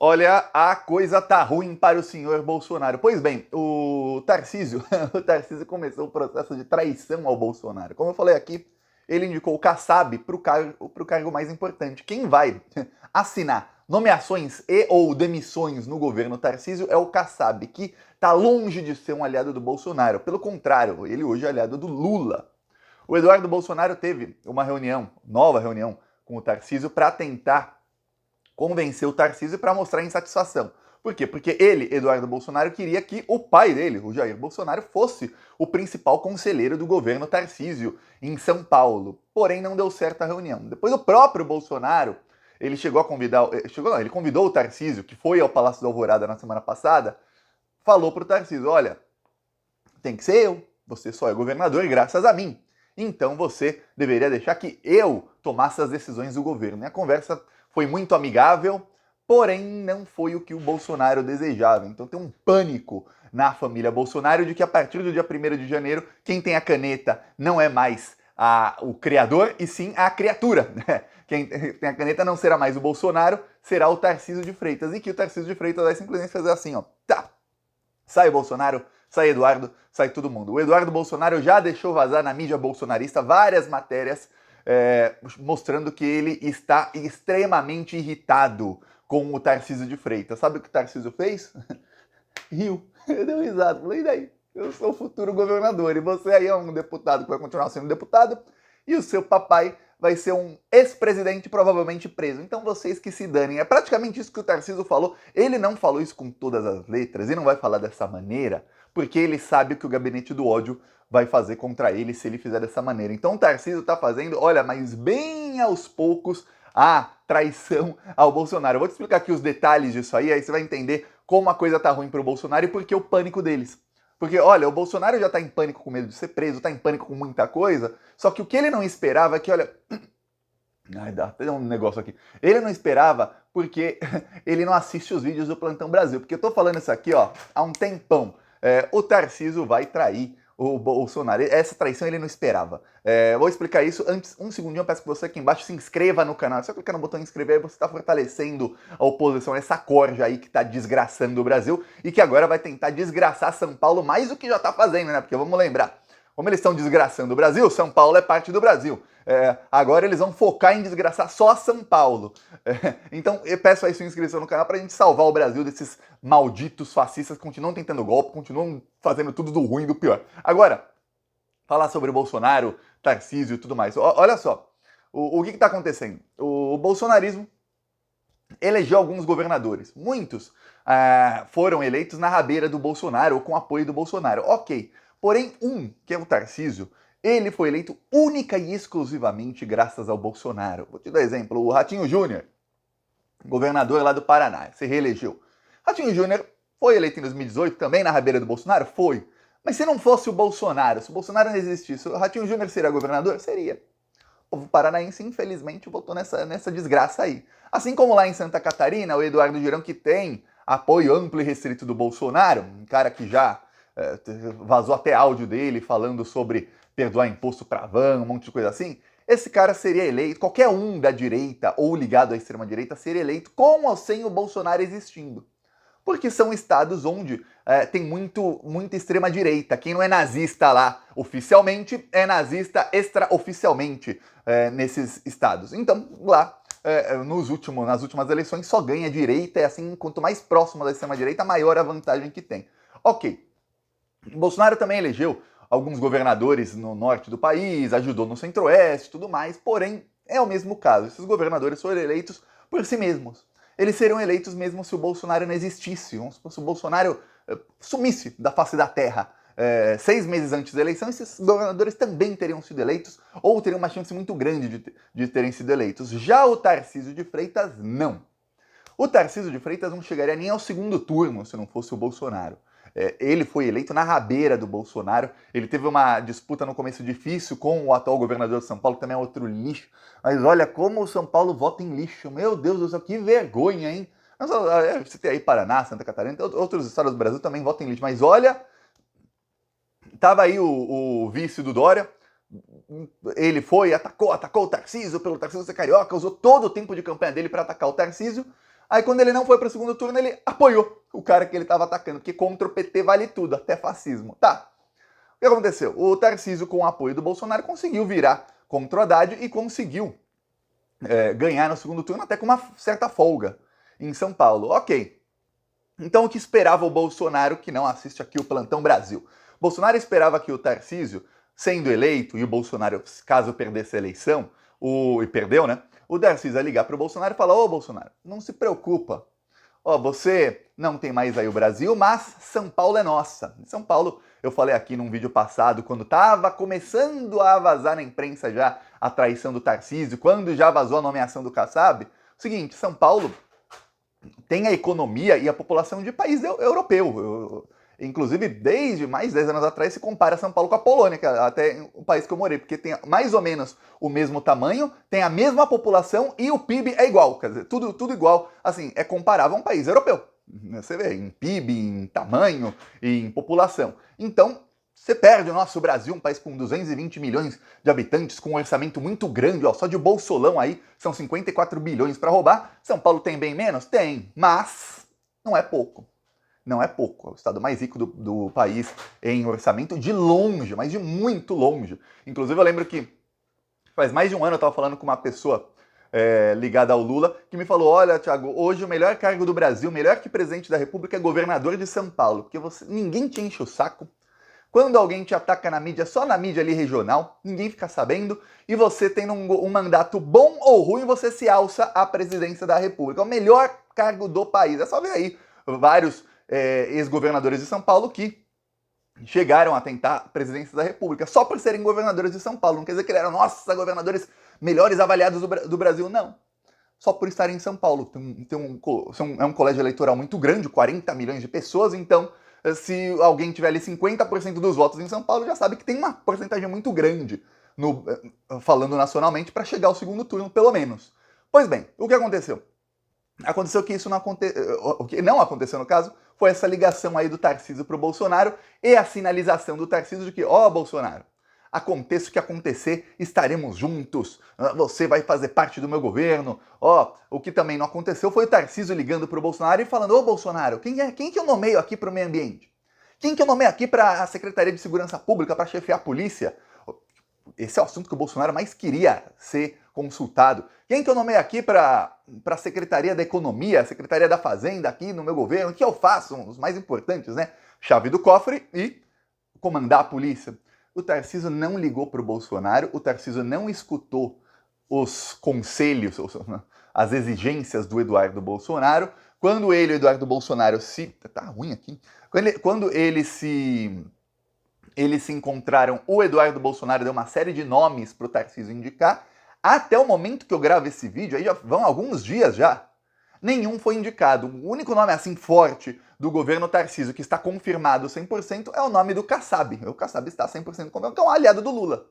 Olha, a coisa tá ruim para o senhor Bolsonaro. Pois bem, o Tarcísio, o Tarcísio começou o processo de traição ao Bolsonaro. Como eu falei aqui, ele indicou o Kassab para o cargo mais importante. Quem vai assinar nomeações e ou demissões no governo Tarcísio é o Kassab, que está longe de ser um aliado do Bolsonaro. Pelo contrário, ele hoje é aliado do Lula. O Eduardo Bolsonaro teve uma reunião, nova reunião, com o Tarcísio para tentar convencer o Tarcísio para mostrar insatisfação. Por quê? Porque ele, Eduardo Bolsonaro, queria que o pai dele, o Jair Bolsonaro, fosse o principal conselheiro do governo Tarcísio em São Paulo. Porém, não deu certo a reunião. Depois, o próprio Bolsonaro, ele chegou a convidar, ele convidou o Tarcísio, que foi ao Palácio da Alvorada na semana passada, falou para o Tarcísio, olha, tem que ser eu, você só é governador graças a mim. Então você deveria deixar que eu tomasse as decisões do governo. E a conversa foi muito amigável, porém não foi o que o Bolsonaro desejava. Então tem um pânico na família Bolsonaro de que a partir do dia 1º de janeiro, quem tem a caneta não é mais o criador, e sim a criatura. Quem tem a caneta não será mais o Bolsonaro, será o Tarcísio de Freitas. E que o Tarcísio de Freitas vai simplesmente fazer assim, ó, tá, sai o Bolsonaro, sai Eduardo, sai todo mundo. O Eduardo Bolsonaro já deixou vazar na mídia bolsonarista várias matérias mostrando que ele está extremamente irritado com o Tarcísio de Freitas. Sabe o que o Tarcísio fez? Riu. Deu risada. Falei, e daí? Eu sou o futuro governador e você aí é um deputado que vai continuar sendo deputado e o seu papai vai ser um ex-presidente provavelmente preso. Então vocês que se danem. É praticamente isso que o Tarcísio falou. Ele não falou isso com todas as letras e não vai falar dessa maneira porque ele sabe o que o gabinete do ódio vai fazer contra ele se ele fizer dessa maneira. Então o Tarcísio tá fazendo, olha, mas bem aos poucos, a traição ao Bolsonaro. Eu vou te explicar aqui os detalhes disso aí você vai entender como a coisa tá ruim pro Bolsonaro e por que o pânico deles. Porque, olha, o Bolsonaro já tá em pânico com medo de ser preso, tá em pânico com muita coisa, só que o que ele não esperava é que, olha... Ai, dá até um negócio aqui. Ele não esperava porque ele não assiste os vídeos do Plantão Brasil. Porque eu tô falando isso aqui, ó, há um tempão. O Tarcísio vai trair o Bolsonaro. Essa traição ele não esperava. Vou explicar isso. Antes, um segundinho, eu peço que você aqui embaixo se inscreva no canal. É só clicar no botão inscrever, aí você está fortalecendo a oposição, essa corja aí que está desgraçando o Brasil e que agora vai tentar desgraçar São Paulo mais do que já está fazendo, né? Porque vamos lembrar, como eles estão desgraçando o Brasil, São Paulo é parte do Brasil. Agora eles vão focar em desgraçar só São Paulo. Então eu peço aí sua inscrição no canal pra gente salvar o Brasil desses malditos fascistas que continuam tentando golpe, continuam fazendo tudo do ruim e do pior. Agora, falar sobre o Bolsonaro, Tarcísio e tudo mais. Olha só, o que está acontecendo? O bolsonarismo elegeu alguns governadores. Muitos foram eleitos na rabeira do Bolsonaro ou com apoio do Bolsonaro. Ok. Porém, que é o Tarcísio, ele foi eleito única e exclusivamente graças ao Bolsonaro. Vou te dar exemplo. O Ratinho Júnior, governador lá do Paraná, se reelegeu. Ratinho Júnior foi eleito em 2018 também na rabeira do Bolsonaro? Foi. Mas se não fosse o Bolsonaro, se o Bolsonaro não existisse, o Ratinho Júnior seria governador? Seria. O povo paranaense, infelizmente, votou nessa desgraça aí. Assim como lá em Santa Catarina, o Eduardo Girão, que tem apoio amplo e restrito do Bolsonaro, um cara que já vazou até áudio dele falando sobre perdoar imposto pra van, um monte de coisa assim, esse cara seria eleito, qualquer um da direita ou ligado à extrema-direita seria eleito com ou sem o Bolsonaro existindo. Porque são estados onde tem muita extrema-direita. Quem não é nazista lá oficialmente é nazista extraoficialmente nesses estados. Então, lá, nas últimas eleições, só ganha direita, e assim, quanto mais próximo da extrema-direita, maior a vantagem que tem. Ok. Bolsonaro também elegeu alguns governadores no norte do país, ajudou no centro-oeste e tudo mais, porém, é o mesmo caso. Esses governadores foram eleitos por si mesmos. Eles seriam eleitos mesmo se o Bolsonaro não existisse, se o Bolsonaro sumisse da face da terra. 6 meses antes da eleição, esses governadores também teriam sido eleitos, ou teriam uma chance muito grande de terem sido eleitos. Já o Tarcísio de Freitas, não. O Tarcísio de Freitas não chegaria nem ao segundo turno se não fosse o Bolsonaro. Ele foi eleito na rabeira do Bolsonaro. Ele teve uma disputa no começo difícil com o atual governador de São Paulo, que também é outro lixo. Mas olha como o São Paulo vota em lixo. Meu Deus do céu, que vergonha, hein? Você tem aí Paraná, Santa Catarina, outros estados do Brasil também votam em lixo. Mas olha, tava aí o vice do Dória. Ele foi, atacou o Tarcísio pelo Tarcísio ser carioca, usou todo o tempo de campanha dele para atacar o Tarcísio. Aí quando ele não foi para o segundo turno, ele apoiou o cara que ele estava atacando, porque contra o PT vale tudo, até fascismo. Tá. O que aconteceu? O Tarcísio, com o apoio do Bolsonaro, conseguiu virar contra o Haddad e conseguiu ganhar no segundo turno até com uma certa folga em São Paulo. Ok. Então o que esperava o Bolsonaro, que não assiste aqui o Plantão Brasil? Bolsonaro esperava que o Tarcísio, sendo eleito, e o Bolsonaro, caso perdesse a eleição, e perdeu, né? O Tarcísio ia ligar para o Bolsonaro e falar: ô Bolsonaro, não se preocupa. Ó, você não tem mais aí o Brasil, mas São Paulo é nossa. São Paulo, eu falei aqui num vídeo passado, quando estava começando a vazar na imprensa já a traição do Tarcísio, quando já vazou a nomeação do Kassab, o seguinte, São Paulo tem a economia e a população de país europeu. Inclusive, desde mais de 10 anos atrás, se compara São Paulo com a Polônia, que é até o país que eu morei, porque tem mais ou menos o mesmo tamanho, tem a mesma população e o PIB é igual. Quer dizer, tudo igual, assim, é comparável a um país europeu. Você vê, em PIB, em tamanho e em população. Então, você perde o nosso Brasil, um país com 220 milhões de habitantes, com um orçamento muito grande, ó, só de bolsolão aí, são 54 bilhões para roubar. São Paulo tem bem menos? Tem, mas não é pouco. Não é pouco. É o estado mais rico do país em orçamento de longe, mas de muito longe. Inclusive, eu lembro que faz mais de um ano eu estava falando com uma pessoa ligada ao Lula, que me falou: olha, Thiago, hoje o melhor cargo do Brasil, melhor que presidente da República, é governador de São Paulo, porque ninguém te enche o saco. Quando alguém te ataca na mídia, só na mídia ali regional, ninguém fica sabendo, e você tendo um mandato bom ou ruim, você se alça à presidência da República. É o melhor cargo do país. É só ver aí vários ex-governadores de São Paulo que chegaram a tentar a presidência da República, só por serem governadores de São Paulo. Não quer dizer que eles eram, nossa, governadores melhores avaliados do Brasil, não. Só por estarem em São Paulo. É um colégio eleitoral muito grande, 40 milhões de pessoas, então se alguém tiver ali 50% dos votos em São Paulo, já sabe que tem uma porcentagem muito grande, falando nacionalmente, para chegar ao segundo turno, pelo menos. Pois bem, o que aconteceu? Aconteceu que isso não aconteceu. O que não aconteceu, no caso, foi essa ligação aí do Tarcísio para o Bolsonaro e a sinalização do Tarcísio de que, ó, Bolsonaro, aconteça o que acontecer, estaremos juntos, você vai fazer parte do meu governo. O que também não aconteceu foi o Tarcísio ligando para o Bolsonaro e falando: ô Bolsonaro, quem que eu nomeio aqui para o meio ambiente? Quem que eu nomeio aqui para a Secretaria de Segurança Pública, para chefiar a polícia? Esse é o assunto que o Bolsonaro mais queria ser consultado. Quem que eu nomeio aqui para a Secretaria da Economia, a Secretaria da Fazenda aqui no meu governo? O que eu faço? Os mais importantes, né? Chave do cofre e comandar a polícia. O Tarcísio não ligou para o Bolsonaro, o Tarcísio não escutou os conselhos, as exigências do Eduardo Bolsonaro. Quando ele e o Eduardo Bolsonaro Tá ruim aqui. Quando eles se encontraram, o Eduardo Bolsonaro deu uma série de nomes para o Tarcísio indicar. Até o momento que eu gravo esse vídeo, aí já vão alguns dias já, nenhum foi indicado. O único nome assim forte do governo Tarcísio que está confirmado 100% é o nome do Kassab. O Kassab está 100% confirmado, que é um aliado do Lula.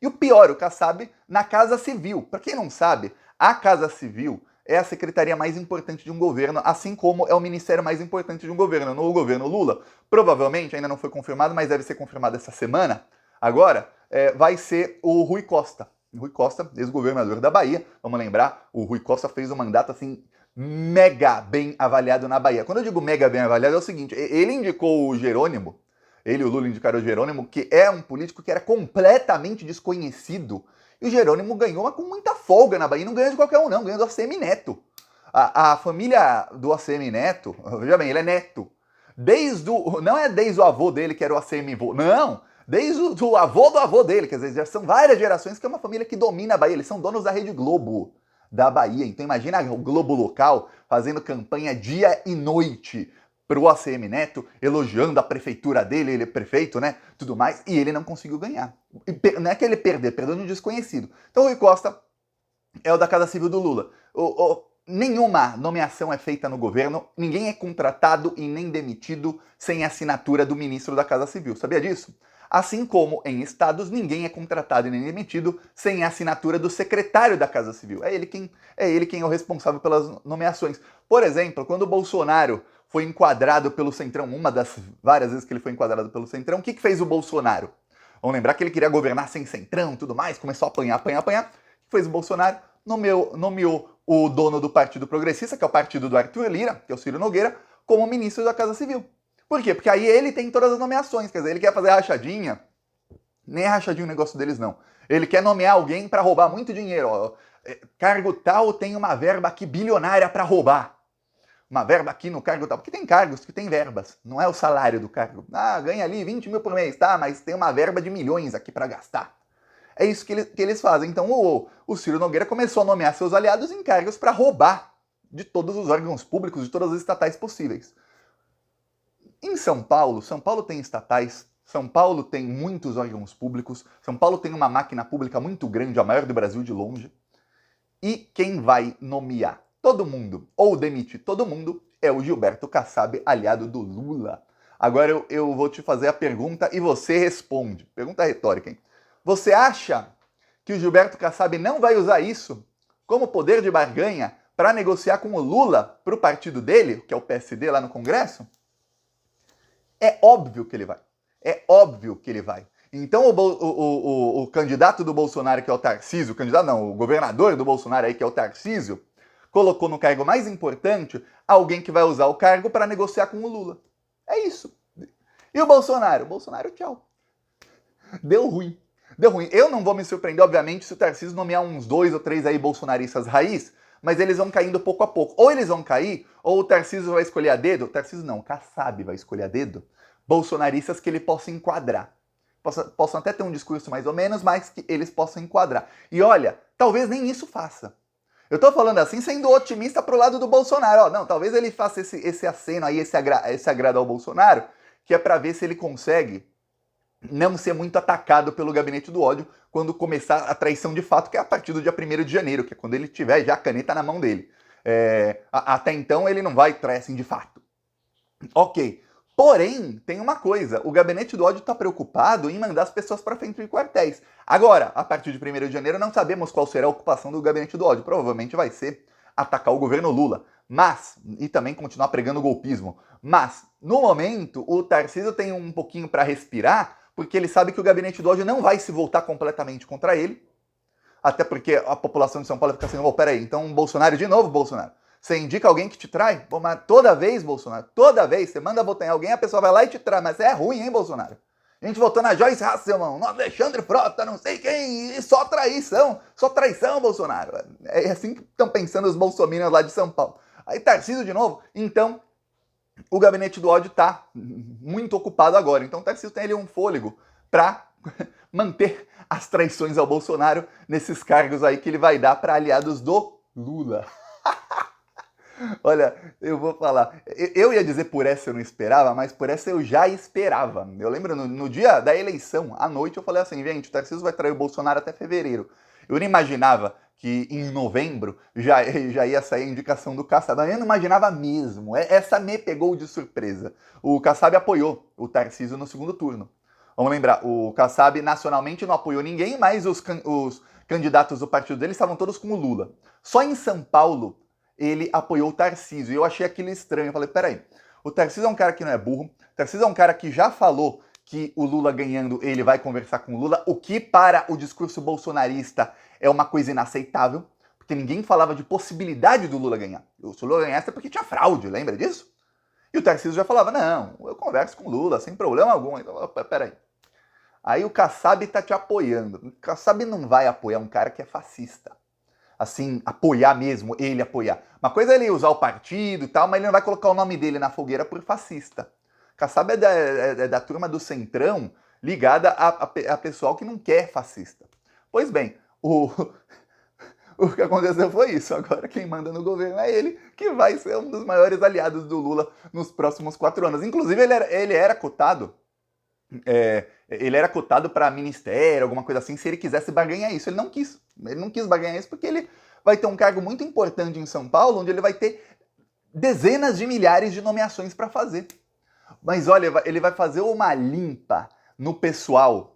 E o pior, o Kassab na Casa Civil. Para quem não sabe, a Casa Civil é a secretaria mais importante de um governo, assim como é o ministério mais importante de um governo. No governo Lula, provavelmente, ainda não foi confirmado, mas deve ser confirmado essa semana, agora, vai ser o Rui Costa. Rui Costa, ex-governador da Bahia. Vamos lembrar, o Rui Costa fez um mandato assim mega bem avaliado na Bahia. Quando eu digo mega bem avaliado, é o seguinte: ele indicou o Jerônimo, ele e o Lula indicaram o Jerônimo, que é um político que era completamente desconhecido, e o Jerônimo ganhou, mas com muita folga na Bahia. Não ganhou de qualquer um, não, ganhou do ACM Neto. A família do ACM Neto, veja bem, ele é neto. Não é desde o avô dele, que era o ACM vô, não, desde o avô do avô dele, quer dizer, já são várias gerações, que é uma família que domina a Bahia, eles são donos da Rede Globo da Bahia. Então imagina o Globo local fazendo campanha dia e noite pro ACM Neto, elogiando a prefeitura dele, ele é prefeito, né, tudo mais, e ele não conseguiu ganhar. Não é que ele perdeu no desconhecido. Então o Rui Costa é o da Casa Civil do Lula. Nenhuma nomeação é feita no governo, ninguém é contratado e nem demitido sem assinatura do ministro da Casa Civil. Sabia disso? Assim como em estados, ninguém é contratado e nem demitido sem a assinatura do secretário da Casa Civil. É ele quem é o responsável pelas nomeações. Por exemplo, quando o Bolsonaro foi enquadrado pelo Centrão, uma das várias vezes que ele foi enquadrado pelo Centrão, o que fez o Bolsonaro? Vamos lembrar que ele queria governar sem Centrão e tudo mais, começou a apanhar. O que fez o Bolsonaro? Nomeou o dono do Partido Progressista, que é o partido do Arthur Lira, que é o Ciro Nogueira, como ministro da Casa Civil. Por quê? Porque aí ele tem todas as nomeações, quer dizer, ele quer fazer rachadinha, nem é rachadinho o negócio deles não. Ele quer nomear alguém para roubar muito dinheiro. Ó. Cargo tal tem uma verba aqui bilionária para roubar. Uma verba aqui no cargo tal. Porque tem cargos que tem verbas, não é o salário do cargo. Ah, ganha ali 20 mil por mês, tá? Mas tem uma verba de milhões aqui para gastar. É isso que eles fazem. Então o Ciro Nogueira começou a nomear seus aliados em cargos para roubar de todos os órgãos públicos, de todas as estatais possíveis. Em São Paulo tem estatais, São Paulo tem muitos órgãos públicos, São Paulo tem uma máquina pública muito grande, a maior do Brasil de longe. E quem vai nomear todo mundo ou demitir todo mundo é o Gilberto Kassab, aliado do Lula. Agora eu vou te fazer a pergunta e você responde. Pergunta retórica, hein? Você acha que o Gilberto Kassab não vai usar isso como poder de barganha para negociar com o Lula para o partido dele, que é o PSD lá no Congresso? É óbvio que ele vai. É óbvio que ele vai. Então o candidato do Bolsonaro, que é o Tarcísio, o governador do Bolsonaro aí, que é o Tarcísio, colocou no cargo mais importante alguém que vai usar o cargo para negociar com o Lula. É isso. E o Bolsonaro? O Bolsonaro, tchau. Deu ruim. Deu ruim. Eu não vou me surpreender, obviamente, se o Tarcísio nomear uns 2 ou 3 aí bolsonaristas raiz, mas eles vão caindo pouco a pouco. Ou eles vão cair, ou o Tarcísio vai escolher a dedo. O Tarcísio não, o Kassab vai escolher a dedo. Bolsonaristas que ele possa enquadrar. Possam até ter um discurso mais ou menos, mas que eles possam enquadrar. E olha, talvez nem isso faça. Eu tô falando assim sendo otimista pro lado do Bolsonaro. Ó, não, talvez ele faça esse aceno aí, esse agrado ao Bolsonaro, que é para ver se ele consegue não ser muito atacado pelo gabinete do ódio quando começar a traição de fato, que é a partir do dia 1º de janeiro, que é quando ele tiver já a caneta na mão dele. Até então ele não vai trair assim de fato. Ok. Porém, tem uma coisa, o gabinete do ódio está preocupado em mandar as pessoas para frente de quartéis. Agora, a partir de 1º de janeiro, não sabemos qual será a ocupação do gabinete do ódio. Provavelmente vai ser atacar o governo Lula, e também continuar pregando o golpismo. Mas, no momento, o Tarcísio tem um pouquinho para respirar, porque ele sabe que o gabinete do ódio não vai se voltar completamente contra ele, até porque a população de São Paulo fica assim, peraí, então Bolsonaro de novo, Bolsonaro. Você indica alguém que te trai? Bom, mas toda vez, Bolsonaro, toda vez, você manda votar em alguém, a pessoa vai lá e te trai. Mas é ruim, hein, Bolsonaro? A gente votou na Joyce Hasselman, no Alexandre Frota, não sei quem, e só traição, Bolsonaro. É assim que estão pensando os bolsominions lá de São Paulo. Aí Tarcísio de novo. Então, o gabinete do ódio está muito ocupado agora. Então, o Tarcísio tem ali um fôlego para manter as traições ao Bolsonaro nesses cargos aí que ele vai dar para aliados do Lula. Olha, eu vou falar. Eu ia dizer por essa eu não esperava, mas por essa eu já esperava. Eu lembro no dia da eleição, à noite, eu falei assim, gente, o Tarcísio vai trair o Bolsonaro até fevereiro. Eu não imaginava que em novembro já ia sair a indicação do Kassab. Eu não imaginava mesmo. Essa me pegou de surpresa. O Kassab apoiou o Tarcísio no segundo turno. Vamos lembrar, o Kassab nacionalmente não apoiou ninguém, mas os candidatos do partido dele estavam todos com o Lula. Só em São Paulo ele apoiou o Tarcísio. E eu achei aquilo estranho. Eu falei, peraí, o Tarcísio é um cara que não é burro, o Tarcísio é um cara que já falou que o Lula ganhando, ele vai conversar com o Lula, o que para o discurso bolsonarista é uma coisa inaceitável, porque ninguém falava de possibilidade do Lula ganhar. Se o Lula ganhasse é porque tinha fraude, lembra disso? E o Tarcísio já falava, não, eu converso com o Lula, sem problema algum. Então, peraí. Aí o Kassab tá te apoiando. O Kassab não vai apoiar um cara que é fascista. Assim, apoiar mesmo, ele apoiar. Uma coisa é ele usar o partido e tal, mas ele não vai colocar o nome dele na fogueira por fascista. Kassab é da turma do Centrão, ligada a pessoal que não quer fascista. Pois bem, o que aconteceu foi isso. Agora quem manda no governo é ele, que vai ser um dos maiores aliados do Lula nos próximos 4 anos. Inclusive, ele era cotado para ministério, alguma coisa assim, se ele quisesse barganhar isso. Ele não quis. Ele não quis barganhar isso porque ele vai ter um cargo muito importante em São Paulo, onde ele vai ter dezenas de milhares de nomeações para fazer. Mas olha, ele vai fazer uma limpa no pessoal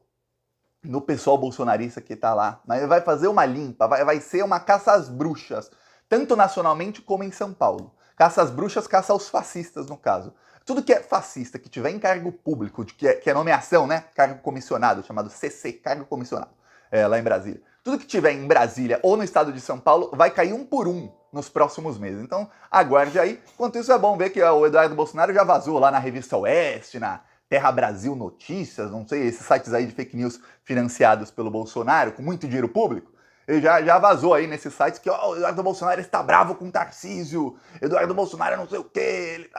bolsonarista que tá lá. Mas ele vai fazer uma limpa, vai ser uma caça às bruxas, tanto nacionalmente como em São Paulo. Caça às bruxas, caça aos fascistas, no caso. Tudo que é fascista, que tiver em cargo público, que é nomeação, né? Cargo comissionado, chamado CC, cargo comissionado, lá em Brasília. Tudo que tiver em Brasília ou no estado de São Paulo vai cair um por um nos próximos meses. Então, aguarde aí. Enquanto isso, é bom ver que o Eduardo Bolsonaro já vazou lá na Revista Oeste, na Terra Brasil Notícias, não sei, esses sites aí de fake news financiados pelo Bolsonaro, com muito dinheiro público. Ele já vazou aí nesses sites que o Eduardo Bolsonaro está bravo com o Tarcísio, Eduardo Bolsonaro não sei o quê.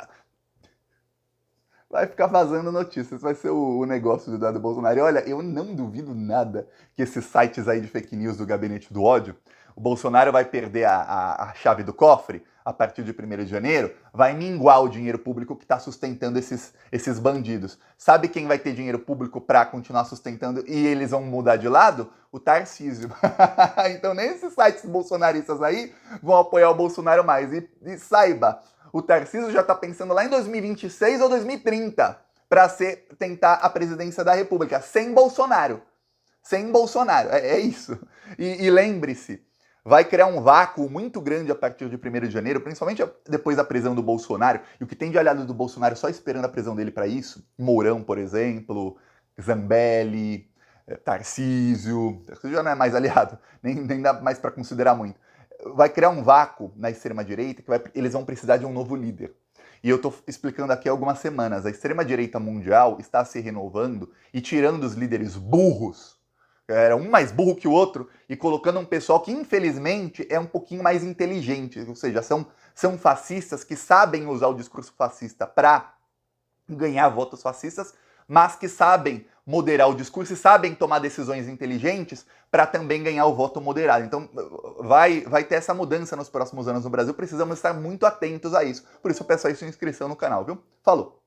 Vai ficar vazando notícias, vai ser o negócio do Eduardo Bolsonaro. E olha, eu não duvido nada que esses sites aí de fake news do Gabinete do Ódio, o Bolsonaro vai perder a chave do cofre a partir de 1º de janeiro, vai minguar o dinheiro público que está sustentando esses bandidos. Sabe quem vai ter dinheiro público para continuar sustentando e eles vão mudar de lado? O Tarcísio. Então nem esses sites bolsonaristas aí vão apoiar o Bolsonaro mais. E saiba, o Tarcísio já está pensando lá em 2026 ou 2030 para tentar a presidência da República, sem Bolsonaro. Sem Bolsonaro, é isso. E lembre-se, vai criar um vácuo muito grande a partir de 1º de janeiro, principalmente depois da prisão do Bolsonaro, e o que tem de aliado do Bolsonaro só esperando a prisão dele para isso, Mourão, por exemplo, Zambelli, Tarcísio já não é mais aliado, nem dá mais para considerar muito. Vai criar um vácuo na extrema-direita que eles vão precisar de um novo líder. E eu estou explicando aqui há algumas semanas, a extrema-direita mundial está se renovando e tirando os líderes burros, era um mais burro que o outro, e colocando um pessoal que, infelizmente, é um pouquinho mais inteligente, ou seja, são fascistas que sabem usar o discurso fascista para ganhar votos fascistas, mas que sabem moderar o discurso e sabem tomar decisões inteligentes para também ganhar o voto moderado. Então vai ter essa mudança nos próximos anos no Brasil, precisamos estar muito atentos a isso. Por isso eu peço aí sua inscrição no canal, viu? Falou!